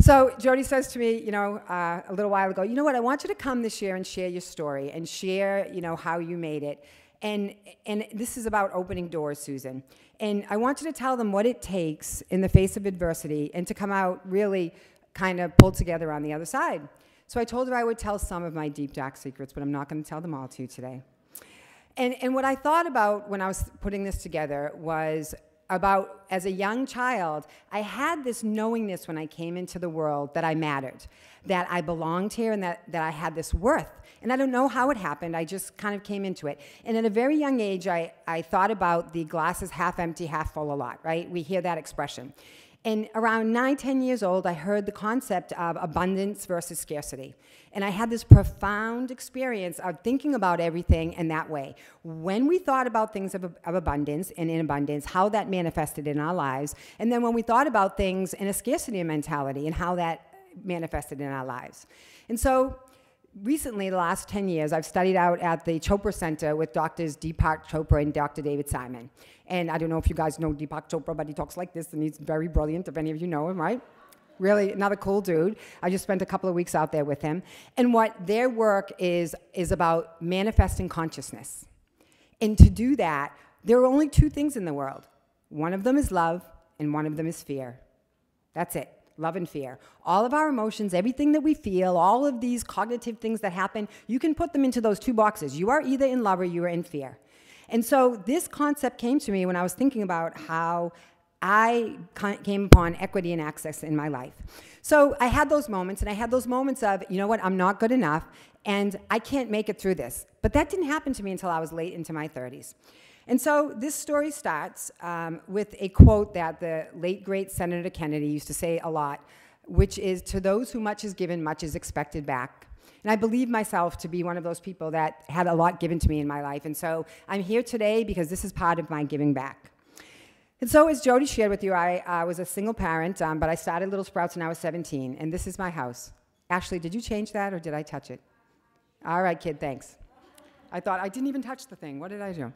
So Jody says to me, a little while ago, you know what, I want you to come this year and share your story and share, how you made it. And this is about opening doors, Susan. And I want you to tell them what it takes in the face of adversity and to come out really kind of pulled together on the other side. So I told her I would tell some of my deep, dark secrets, but I'm not going to tell them all to you today. And what I thought about when I was putting this together was about, as a young child, I had this knowingness when I came into the world that I mattered, that I belonged here, and that I had this worth. And I don't know how it happened, I just kind of came into it. And at a very young age, I thought about the glasses half empty, half full a lot, right? We hear that expression. And around 9, 10 years old, I heard the concept of abundance versus scarcity. And I had this profound experience of thinking about everything in that way. When we thought about things of abundance and in abundance, how that manifested in our lives, and then when we thought about things in a scarcity mentality and how that manifested in our lives. And so recently, the last 10 years, I've studied out at the Chopra Center with Drs. Deepak Chopra and Dr. David Simon. And I don't know if you guys know Deepak Chopra, but he talks like this, and he's very brilliant, if any of you know him, right? Really, another cool dude. I just spent a couple of weeks out there with him. And what their work is about manifesting consciousness. And to do that, there are only 2 things in the world. One of them is love, and one of them is fear. That's it. Love and fear. All of our emotions, everything that we feel, all of these cognitive things that happen, you can put them into those 2 boxes. You are either in love or you are in fear. And so this concept came to me when I was thinking about how I came upon equity and access in my life. So I had those moments, and I had those moments of, you know what, I'm not good enough, and I can't make it through this. But that didn't happen to me until I was late into my 30s. And so this story starts with a quote that the late, great Senator Kennedy used to say a lot, which is, to those who much is given, much is expected back. And I believe myself to be one of those people that had a lot given to me in my life. And so I'm here today because this is part of my giving back. And so as Jody shared with you, I was a single parent, but I started Little Sprouts when I was 17, and this is my house. Ashley, did you change that, or did I touch it? All right, kid, thanks. I thought I didn't even touch the thing. What did I do?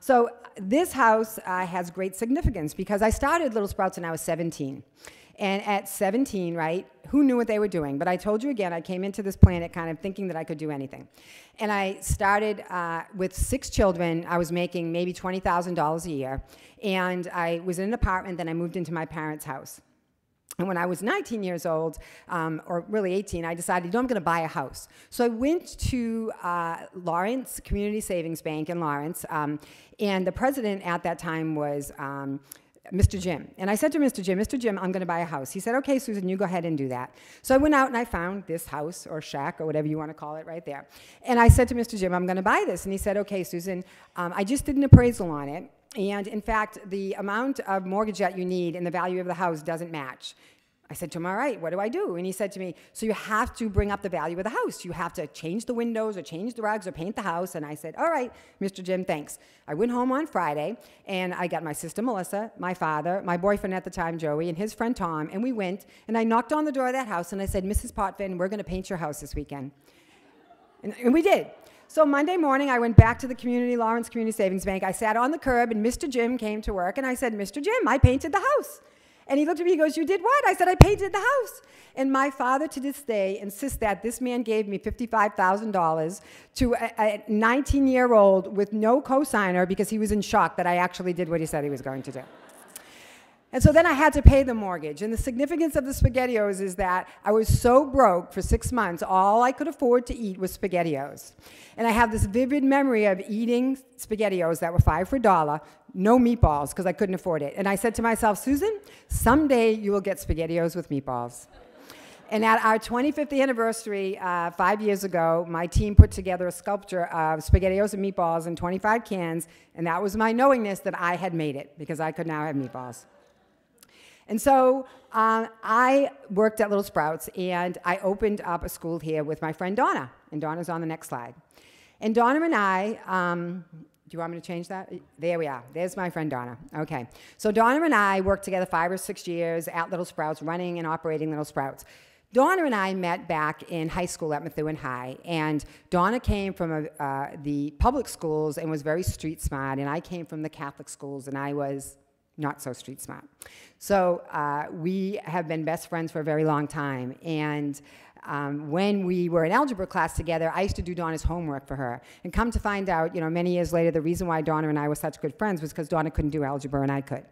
So this house has great significance because I started Little Sprouts when I was 17. And at 17, right, who knew what they were doing? But I told you again, I came into this planet kind of thinking that I could do anything. And I started with 6 children. I was making maybe $20,000 a year. And I was in an apartment, then I moved into my parents' house. And when I was 19 years old, or really 18, I decided, I'm going to buy a house. So I went to Lawrence Community Savings Bank in Lawrence, and the president at that time was Mr. Jim. And I said to Mr. Jim, I'm going to buy a house. He said, okay, Susan, you go ahead and do that. So I went out and I found this house or shack or whatever you want to call it right there. And I said to Mr. Jim, I'm going to buy this. And he said, okay, Susan, I just did an appraisal on it. And in fact, the amount of mortgage that you need and the value of the house doesn't match. I said to him, all right, what do I do? And he said to me, so you have to bring up the value of the house. You have to change the windows or change the rugs or paint the house. And I said, all right, Mr. Jim, thanks. I went home on Friday, and I got my sister Melissa, my father, my boyfriend at the time, Joey, and his friend Tom, and we went, and I knocked on the door of that house, and I said, Mrs. Potvin, we're going to paint your house this weekend. And we did. So Monday morning, I went back to the Lawrence Community Savings Bank. I sat on the curb, and Mr. Jim came to work, and I said, Mr. Jim, I painted the house. And he looked at me, he goes, you did what? I said, I painted the house. And my father to this day insists that this man gave me $55,000 to a 19-year-old with no cosigner because he was in shock that I actually did what he said he was going to do. And so then I had to pay the mortgage. And the significance of the SpaghettiOs is that I was so broke for 6 months, all I could afford to eat was SpaghettiOs. And I have this vivid memory of eating SpaghettiOs that were 5 for $1, no meatballs, because I couldn't afford it. And I said to myself, Susan, someday you will get SpaghettiOs with meatballs. And at our 25th anniversary 5 years ago, my team put together a sculpture of SpaghettiOs and meatballs in 25 cans, and that was my knowingness that I had made it, because I could now have meatballs. And so I worked at Little Sprouts, and I opened up a school here with my friend Donna. And Donna's on the next slide. And Donna and I, do you want me to change that? There we are. There's my friend Donna. Okay. So Donna and I worked together 5 or 6 years at Little Sprouts, running and operating Little Sprouts. Donna and I met back in high school at Methuen High, and Donna came from the public schools and was very street smart, and I came from the Catholic schools, and I was not so street smart. So we have been best friends for a very long time. And when we were in algebra class together, I used to do Donna's homework for her. And come to find out, many years later, the reason why Donna and I were such good friends was because Donna couldn't do algebra and I could.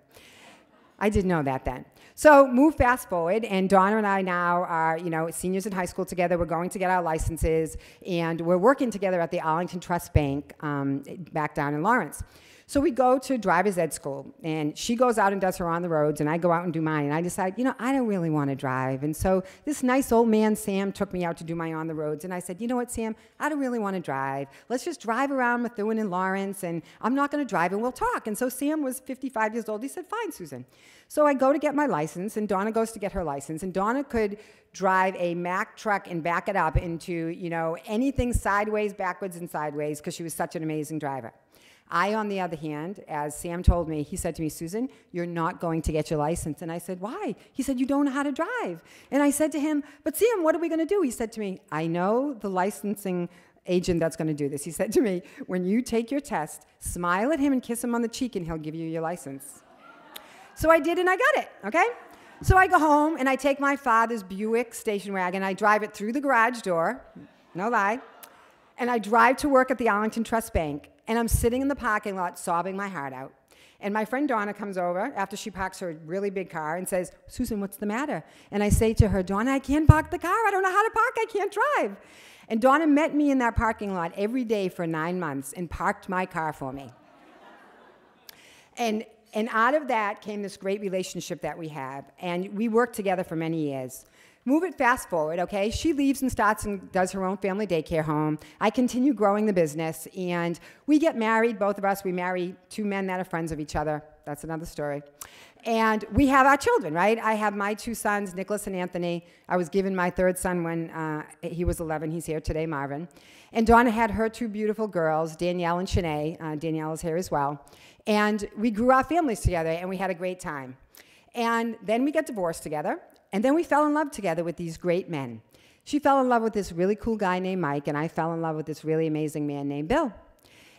I didn't know that then. So move fast forward, and Donna and I now are, seniors in high school together. We're going to get our licenses, and we're working together at the Arlington Trust Bank back down in Lawrence. So we go to driver's ed school, and she goes out and does her on the roads, and I go out and do mine. And I decide, I don't really want to drive. And so this nice old man, Sam, took me out to do my on the roads. And I said, you know what, Sam, I don't really want to drive. Let's just drive around Methuen and Lawrence, and I'm not going to drive, and we'll talk. And so Sam was 55 years old. He said, fine, Susan. So I go to get my license, and Donna goes to get her license. And Donna could drive a Mack truck and back it up into, anything sideways, backwards, and sideways, because she was such an amazing driver. I, on the other hand, as Sam told me, he said to me, Susan, you're not going to get your license. And I said, why? He said, you don't know how to drive. And I said to him, but Sam, what are we going to do? He said to me, I know the licensing agent that's going to do this. He said to me, when you take your test, smile at him and kiss him on the cheek, and he'll give you your license. So I did, and I got it, okay? So I go home, and I take my father's Buick station wagon. I drive it through the garage door, no lie, and I drive to work at the Arlington Trust Bank. And I'm sitting in the parking lot sobbing my heart out. And my friend Donna comes over after she parks her really big car and says, Susan, what's the matter? And I say to her, Donna, I can't park the car. I don't know how to park. I can't drive. And Donna met me in that parking lot every day for 9 months and parked my car for me. And out of that came this great relationship that we have. And we worked together for many years. Move it fast forward, okay? She leaves and starts and does her own family daycare home. I continue growing the business, and we get married, both of us. We marry 2 men that are friends of each other. That's another story. And we have our children, right? I have my 2 sons, Nicholas and Anthony. I was given my 3rd son when he was 11. He's here today, Marvin. And Donna had her 2 beautiful girls, Danielle and Shanae. Danielle is here as well. And we grew our families together, and we had a great time. And then we got divorced together. And then we fell in love together with these great men. She fell in love with this really cool guy named Mike, and I fell in love with this really amazing man named Bill.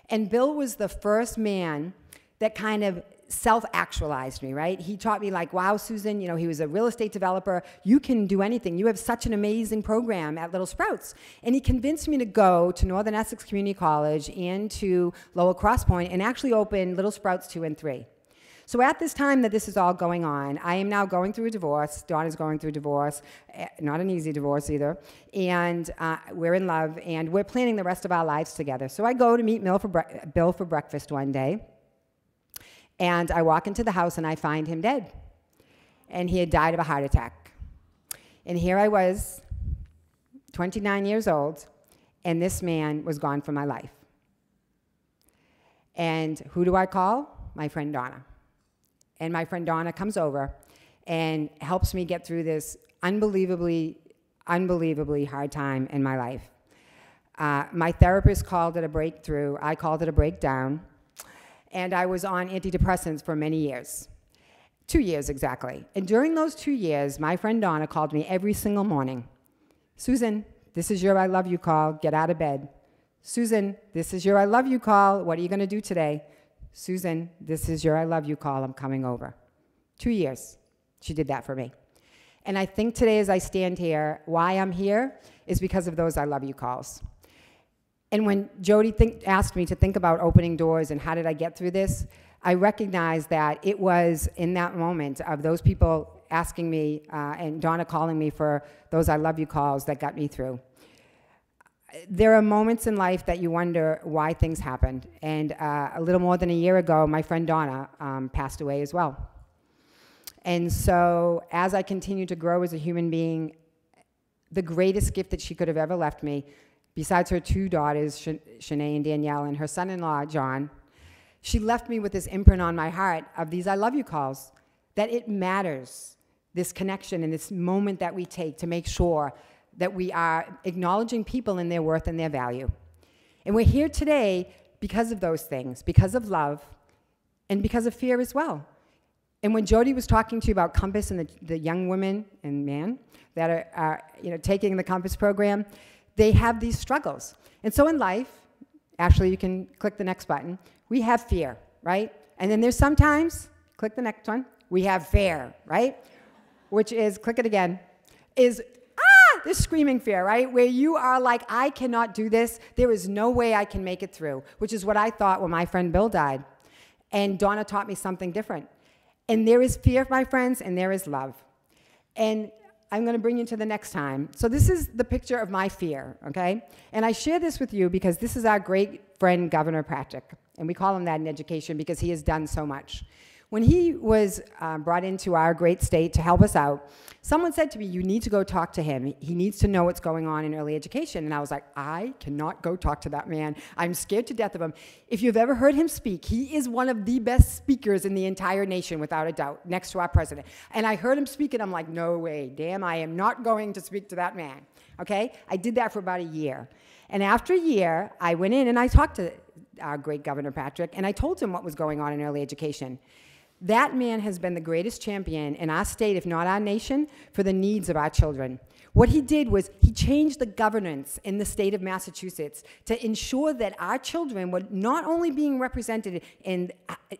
And Bill was the first man that kind of self-actualized me, right? He taught me like, wow, Susan, he was a real estate developer. You can do anything. You have such an amazing program at Little Sprouts. And he convinced me to go to Northern Essex Community College and to Lowell Cross Point and actually open Little Sprouts 2 and 3. So at this time that this is all going on, I am now going through a divorce. Donna's going through a divorce, not an easy divorce either. And we're in love, and we're planning the rest of our lives together. So I go to meet Bill for breakfast one day, and I walk into the house, and I find him dead. And he had died of a heart attack. And here I was, 29 years old, and this man was gone from my life. And who do I call? My friend Donna. And my friend Donna comes over and helps me get through this unbelievably hard time in my life. My therapist called it a breakthrough. I called it a breakdown. And I was on antidepressants for many years. 2 years exactly. And during those 2 years, my friend Donna called me every single morning. Susan, this is your I love you call. Get out of bed. Susan, this is your I love you call. What are you going to do today? Susan, this is your I love you call. I'm coming over. 2 years. She did that for me. And I think today as I stand here, why I'm here is because of those I love you calls. And when Jody asked me to think about opening doors and how did I get through this, I recognized that it was in that moment of those people asking me and Donna calling me for those I love you calls that got me through. There are moments in life that you wonder why things happened. And a little more than a year ago, my friend Donna passed away as well. And so as I continue to grow as a human being, the greatest gift that she could have ever left me, besides her 2 daughters, Shanae and Danielle, and her son-in-law, John, she left me with this imprint on my heart of these I love you calls, that it matters, this connection and this moment that we take to make sure that we are acknowledging people in their worth and their value. And we're here today because of those things, because of love, and because of fear as well. And when Jody was talking to you about Compass and the young women and men that are taking the Compass program, they have these struggles. And so in life, actually you can click the next button, we have fear, right? And then there's sometimes click the next one. We have fear, right? Which is, click it again, is this screaming fear, right? Where you are like, I cannot do this. There is no way I can make it through, which is what I thought when my friend Bill died. And Donna taught me something different. And there is fear, my friends, and there is love. And I'm going to bring you to the next time. So this is the picture of my fear, okay? And I share this with you because this is our great friend, Governor Patrick. And we call him that in education because he has done so much. When he was brought into our great state to help us out, someone said to me, you need to go talk to him. He needs to know what's going on in early education. And I was like, I cannot go talk to that man. I'm scared to death of him. If you've ever heard him speak, he is one of the best speakers in the entire nation, without a doubt, next to our president. And I heard him speak, and I'm like, no way, damn, I am not going to speak to that man, okay? I did that for about a year. And after a year, I went in and I talked to our great Governor Patrick, and I told him what was going on in early education. That man has been the greatest champion in our state, if not our nation, for the needs of our children. What he did was he changed the governance in the state of Massachusetts to ensure that our children were not only being represented in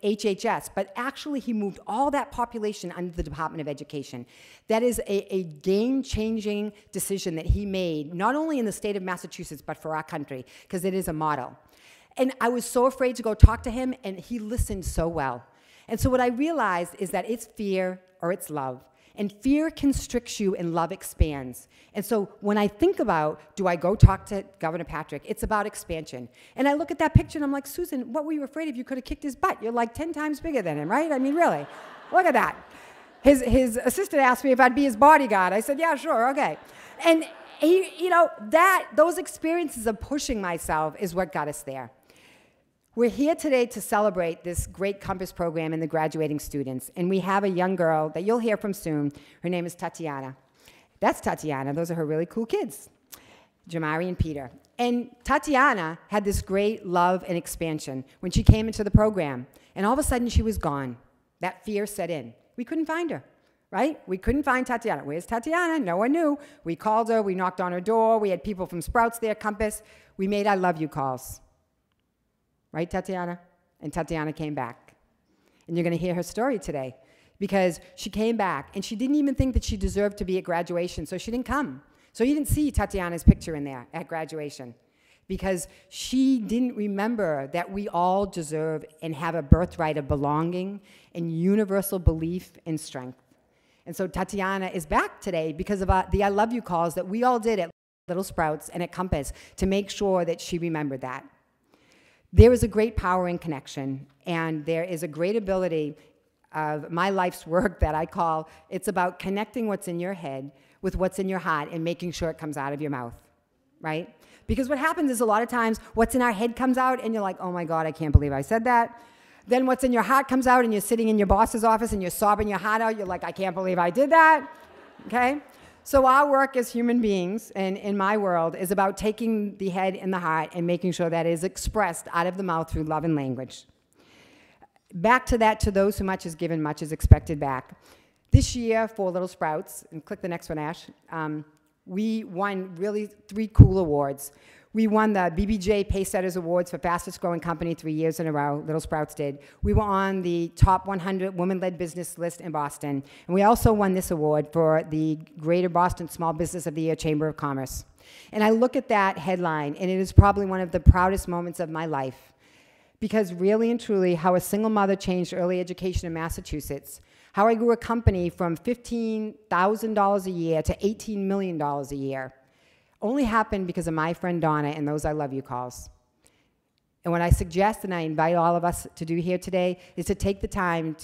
HHS, but actually he moved all that population under the Department of Education. That is a game-changing decision that he made, not only in the state of Massachusetts, but for our country, because it is a model. And I was so afraid to go talk to him, and he listened so well. And so what I realized is that it's fear or it's love. And fear constricts you and love expands. And so when I think about, do I go talk to Governor Patrick, it's about expansion. And I look at that picture and I'm like, Susan, what were you afraid of? You could have kicked his butt. You're like 10 times bigger than him, right? I mean, really, look at that. His assistant asked me if I'd be his bodyguard. I said, yeah, sure, okay. And he, you know, those experiences of pushing myself is what got us there. We're here today to celebrate this great Compass program and the graduating students. And we have a young girl that you'll hear from soon. Her name is Tatiana. That's Tatiana. Those are her really cool kids, Jamari and Peter. And Tatiana had this great love and expansion when she came into the program. And all of a sudden, she was gone. That fear set in. We couldn't find her, right? We couldn't find Tatiana. Where's Tatiana? No one knew. We called her. We knocked on her door. We had people from Sprouts there, Compass. We made I love you calls. Right, Tatiana? And Tatiana came back. And you're going to hear her story today because she came back and she didn't even think that she deserved to be at graduation, so she didn't come. So you didn't see Tatiana's picture in there at graduation because she didn't remember that we all deserve and have a birthright of belonging and universal belief and strength. And so Tatiana is back today because of the I love you calls that we all did at Little Sprouts and at Compass to make sure that she remembered that. There is a great power in connection, and there is a great ability of my life's work that I call, it's about connecting what's in your head with what's in your heart and making sure it comes out of your mouth, right? Because what happens is a lot of times what's in our head comes out and you're like, oh my God, I can't believe I said that. Then what's in your heart comes out and you're sitting in your boss's office and you're sobbing your heart out. You're like, I can't believe I did that, okay? So our work as human beings, and in my world, is about taking the head and the heart and making sure that it is expressed out of the mouth through love and language. Back to that, to those who much is given, much is expected back. This year, for Little Sprouts, and click the next one, Ash, we won really 3 cool awards. We won the BBJ Pacesetters Awards for fastest growing company 3 years in a row, Little Sprouts did. We were on the top 100 women-led business list in Boston. And we also won this award for the Greater Boston Small Business of the Year Chamber of Commerce. And I look at that headline, and it is probably one of the proudest moments of my life. Because really and truly, how a single mother changed early education in Massachusetts, how I grew a company from $15,000 a year to $18 million a year, only happened because of my friend Donna and those I love you calls. And what I suggest, and I invite all of us to do here today, is to take the time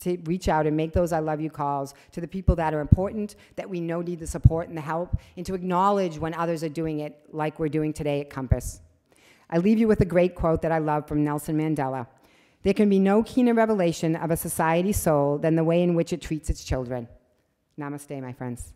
to reach out and make those I love you calls to the people that are important, that we know need the support and the help, and to acknowledge when others are doing it like we're doing today at Compass. I leave you with a great quote that I love from Nelson Mandela. There can be no keener revelation of a society's soul than the way in which it treats its children. Namaste, my friends.